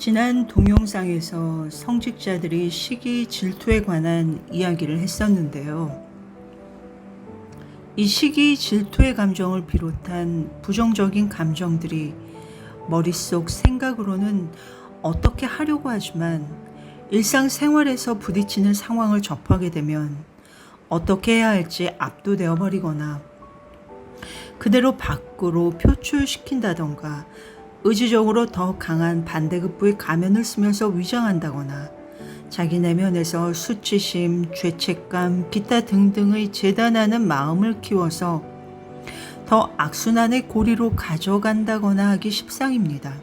지난 동영상에서 성직자들이 시기 질투에 관한 이야기를 했었는데요. 이 시기 질투의 감정을 비롯한 부정적인 감정들이 머릿속 생각으로는 어떻게 하려고 하지만 일상생활에서 부딪히는 상황을 접하게 되면 어떻게 해야 할지 압도되어 버리거나 그대로 밖으로 표출시킨다던가 의지적으로 더 강한 반대급부의 가면을 쓰면서 위장한다거나 자기 내면에서 수치심, 죄책감, 기타 등등의 재단하는 마음을 키워서 더 악순환의 고리로 가져간다거나 하기 십상입니다.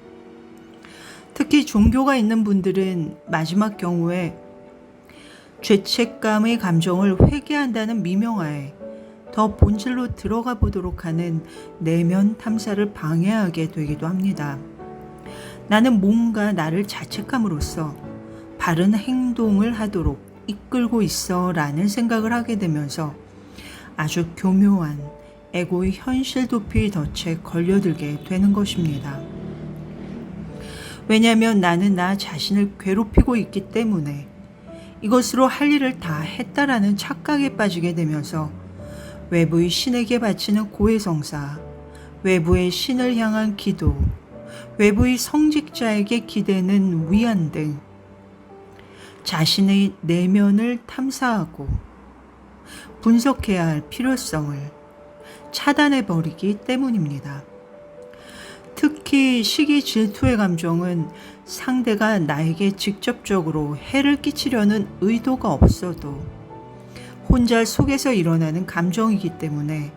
특히 종교가 있는 분들은 마지막 경우에 죄책감의 감정을 회개한다는 미명하에 더 본질로 들어가 보도록 하는 내면 탐사를 방해하게 되기도 합니다. 나는 뭔가 나를 자책함으로써 바른 행동을 하도록 이끌고 있어 라는 생각을 하게 되면서 아주 교묘한 에고의 현실 도피 덫에 걸려들게 되는 것입니다. 왜냐하면 나는 나 자신을 괴롭히고 있기 때문에 이것으로 할 일을 다 했다라는 착각에 빠지게 되면서 외부의 신에게 바치는 고해성사, 외부의 신을 향한 기도, 외부의 성직자에게 기대는 위안 등 자신의 내면을 탐사하고 분석해야 할 필요성을 차단해버리기 때문입니다. 특히 시기 질투의 감정은 상대가 나에게 직접적으로 해를 끼치려는 의도가 없어도 혼자 속에서 일어나는 감정이기 때문에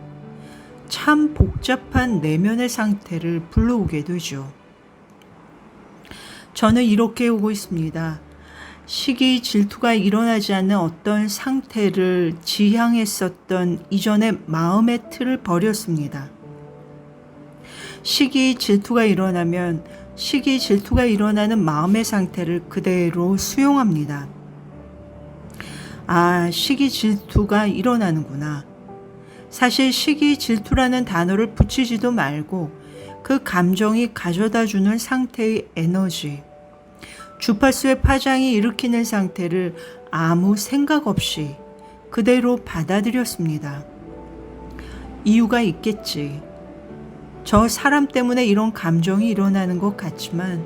참 복잡한 내면의 상태를 불러오게 되죠. 저는 이렇게 오고 있습니다. 시기 질투가 일어나지 않는 어떤 상태를 지향했었던 이전의 마음의 틀을 버렸습니다. 시기 질투가 일어나면 시기 질투가 일어나는 마음의 상태를 그대로 수용합니다. 아, 시기 질투가 일어나는구나. 사실 시기 질투라는 단어를 붙이지도 말고 그 감정이 가져다 주는 상태의 에너지, 주파수의 파장이 일으키는 상태를 아무 생각 없이 그대로 받아들였습니다. 이유가 있겠지. 저 사람 때문에 이런 감정이 일어나는 것 같지만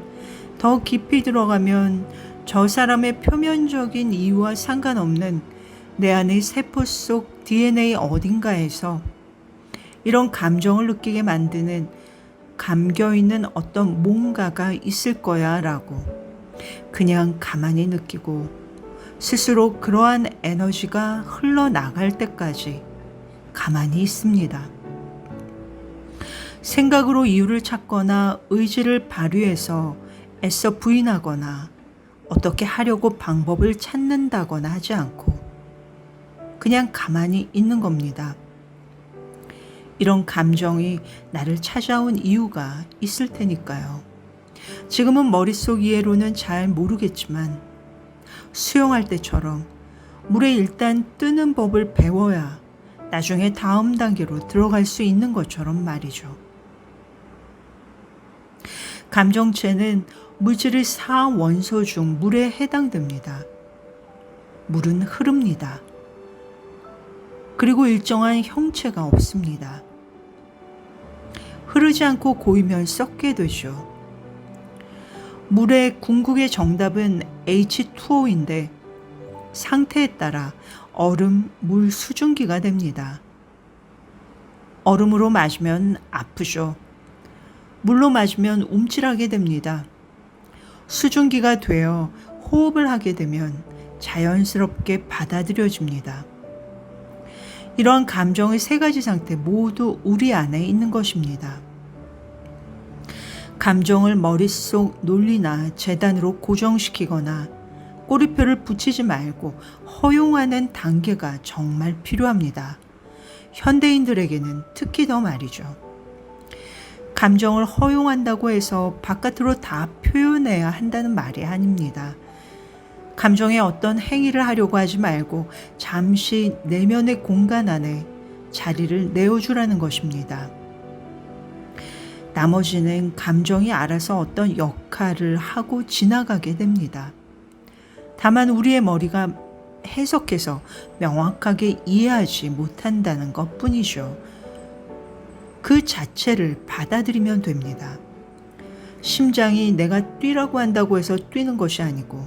더 깊이 들어가면 저 사람의 표면적인 이유와 상관없는 내 안의 세포 속 DNA 어딘가에서 이런 감정을 느끼게 만드는 감겨있는 어떤 뭔가가 있을 거야 라고 그냥 가만히 느끼고 스스로 그러한 에너지가 흘러나갈 때까지 가만히 있습니다. 생각으로 이유를 찾거나 의지를 발휘해서 애써 부인하거나 어떻게 하려고 방법을 찾는다거나 하지 않고 그냥 가만히 있는 겁니다. 이런 감정이 나를 찾아온 이유가 있을 테니까요. 지금은 머릿속 이해로는 잘 모르겠지만 수영할 때처럼 물에 일단 뜨는 법을 배워야 나중에 다음 단계로 들어갈 수 있는 것처럼 말이죠. 감정체는 물질의 4원소 중 물에 해당됩니다. 물은 흐릅니다. 그리고 일정한 형체가 없습니다. 흐르지 않고 고이면 썩게 되죠. 물의 궁극의 정답은 H2O인데 상태에 따라 얼음, 물 수증기가 됩니다. 얼음으로 마시면 아프죠. 물로 마시면 움찔하게 됩니다. 수증기가 되어 호흡을 하게 되면 자연스럽게 받아들여집니다. 이러한 감정의 세 가지 상태 모두 우리 안에 있는 것입니다. 감정을 머릿속 논리나 재단으로 고정시키거나 꼬리표를 붙이지 말고 허용하는 단계가 정말 필요합니다. 현대인들에게는 특히 더 말이죠. 감정을 허용한다고 해서 바깥으로 다 표현해야 한다는 말이 아닙니다. 감정에 어떤 행위를 하려고 하지 말고 잠시 내면의 공간 안에 자리를 내어주라는 것입니다. 나머지는 감정이 알아서 어떤 역할을 하고 지나가게 됩니다. 다만 우리의 머리가 해석해서 명확하게 이해하지 못한다는 것 뿐이죠. 그 자체를 받아들이면 됩니다. 심장이 내가 뛰라고 한다고 해서 뛰는 것이 아니고,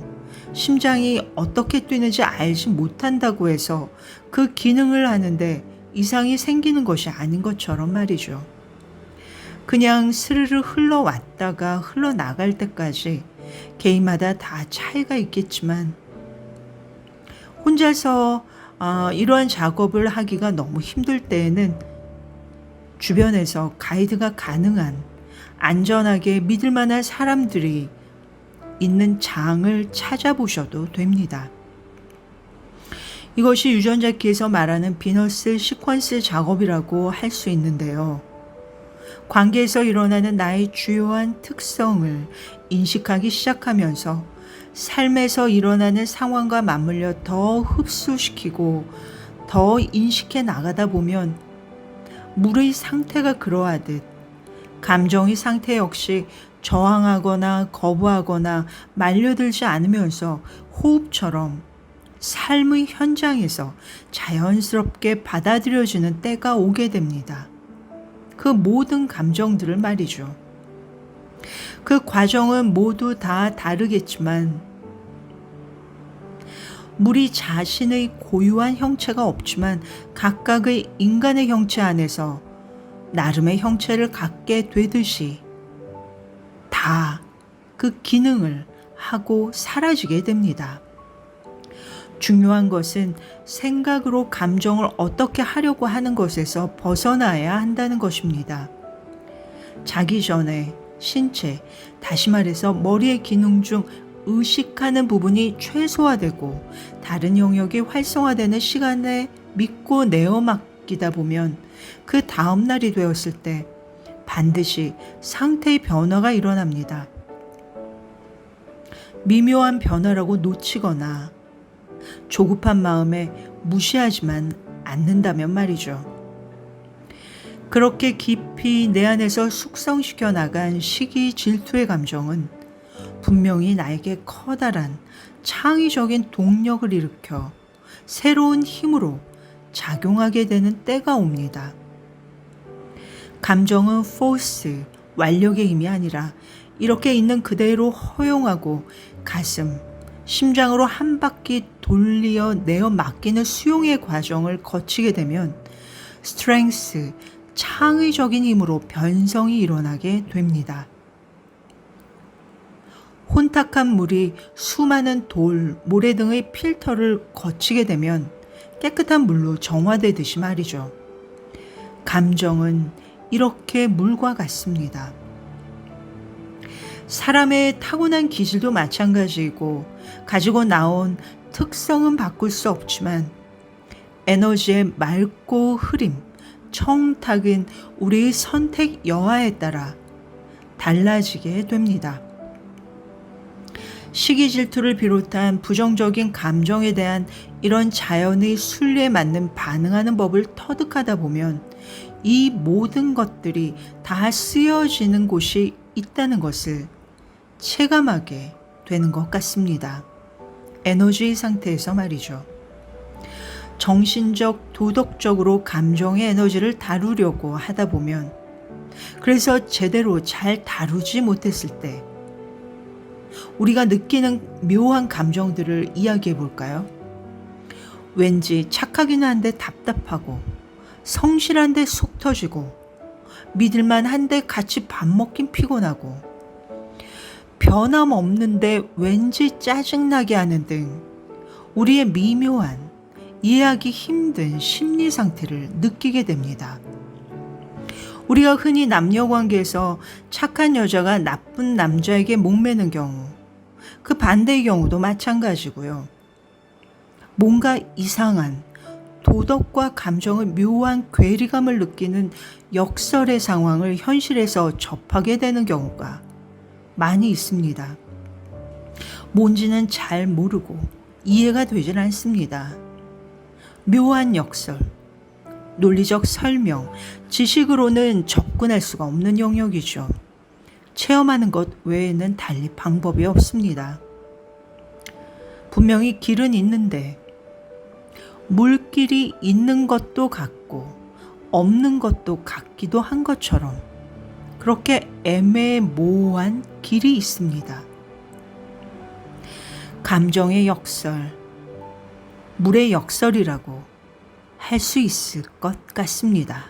심장이 어떻게 뛰는지 알지 못한다고 해서 그 기능을 하는데 이상이 생기는 것이 아닌 것처럼 말이죠. 그냥 스르르 흘러왔다가 흘러나갈 때까지 개인마다 다 차이가 있겠지만, 혼자서 이러한 작업을 하기가 너무 힘들 때에는 주변에서 가이드가 가능한 안전하게 믿을 만한 사람들이 있는 장을 찾아보셔도 됩니다. 이것이 유전자키에서 말하는 비너스 시퀀스 작업이라고 할 수 있는데요. 관계에서 일어나는 나의 주요한 특성을 인식하기 시작하면서 삶에서 일어나는 상황과 맞물려 더 흡수시키고 더 인식해 나가다 보면 물의 상태가 그러하듯 감정의 상태 역시 저항하거나 거부하거나 말려들지 않으면서 호흡처럼 삶의 현장에서 자연스럽게 받아들여지는 때가 오게 됩니다. 그 모든 감정들을 말이죠. 그 과정은 모두 다 다르겠지만, 물이 자신의 고유한 형체가 없지만 각각의 인간의 형체 안에서 나름의 형체를 갖게 되듯이 다 그 기능을 하고 사라지게 됩니다. 중요한 것은 생각으로 감정을 어떻게 하려고 하는 것에서 벗어나야 한다는 것입니다. 자기 전에 신체, 다시 말해서 머리의 기능 중 의식하는 부분이 최소화되고 다른 영역이 활성화되는 시간에 믿고 내어 맡기다 보면 그 다음 날이 되었을 때 반드시 상태의 변화가 일어납니다. 미묘한 변화라고 놓치거나 조급한 마음에 무시하지만 않는다면 말이죠. 그렇게 깊이 내 안에서 숙성시켜 나간 시기 질투의 감정은 분명히 나에게 커다란 창의적인 동력을 일으켜 새로운 힘으로 작용하게 되는 때가 옵니다. 감정은 포스, 완력의 힘이 아니라 이렇게 있는 그대로 허용하고 가슴, 심장으로 한 바퀴 돌려 내어 맡기는 수용의 과정을 거치게 되면 스트렝스, 창의적인 힘으로 변성이 일어나게 됩니다. 혼탁한 물이 수많은 돌, 모래 등의 필터를 거치게 되면 깨끗한 물로 정화되듯이 말이죠. 감정은 이렇게 물과 같습니다. 사람의 타고난 기질도 마찬가지이고 가지고 나온 특성은 바꿀 수 없지만 에너지의 맑고 흐림, 청탁은 우리의 선택 여하에 따라 달라지게 됩니다. 시기 질투를 비롯한 부정적인 감정에 대한 이런 자연의 순리에 맞는 반응하는 법을 터득하다 보면 이 모든 것들이 다 쓰여지는 곳이 있다는 것을 체감하게 되는 것 같습니다. 에너지의 상태에서 말이죠. 정신적, 도덕적으로 감정의 에너지를 다루려고 하다 보면, 그래서 제대로 잘 다루지 못했을 때 우리가 느끼는 묘한 감정들을 이야기해 볼까요? 왠지 착하기는 한데 답답하고, 성실한데 속 터지고, 믿을만 한데 같이 밥 먹긴 피곤하고, 변함없는데 왠지 짜증나게 하는 등 우리의 미묘한 이해하기 힘든 심리 상태를 느끼게 됩니다. 우리가 흔히 남녀 관계에서 착한 여자가 나쁜 남자에게 목매는 경우, 그 반대의 경우도 마찬가지고요. 뭔가 이상한 도덕과 감정의 묘한 괴리감을 느끼는 역설의 상황을 현실에서 접하게 되는 경우가 많이 있습니다. 뭔지는 잘 모르고 이해가 되질 않습니다. 묘한 역설, 논리적 설명, 지식으로는 접근할 수가 없는 영역이죠. 체험하는 것 외에는 달리 방법이 없습니다. 분명히 길은 있는데 물길이 있는 것도 같고 없는 것도 같기도 한 것처럼 그렇게 애매모호한 길이 있습니다. 감정의 역설, 물의 역설이라고 할 수 있을 것 같습니다.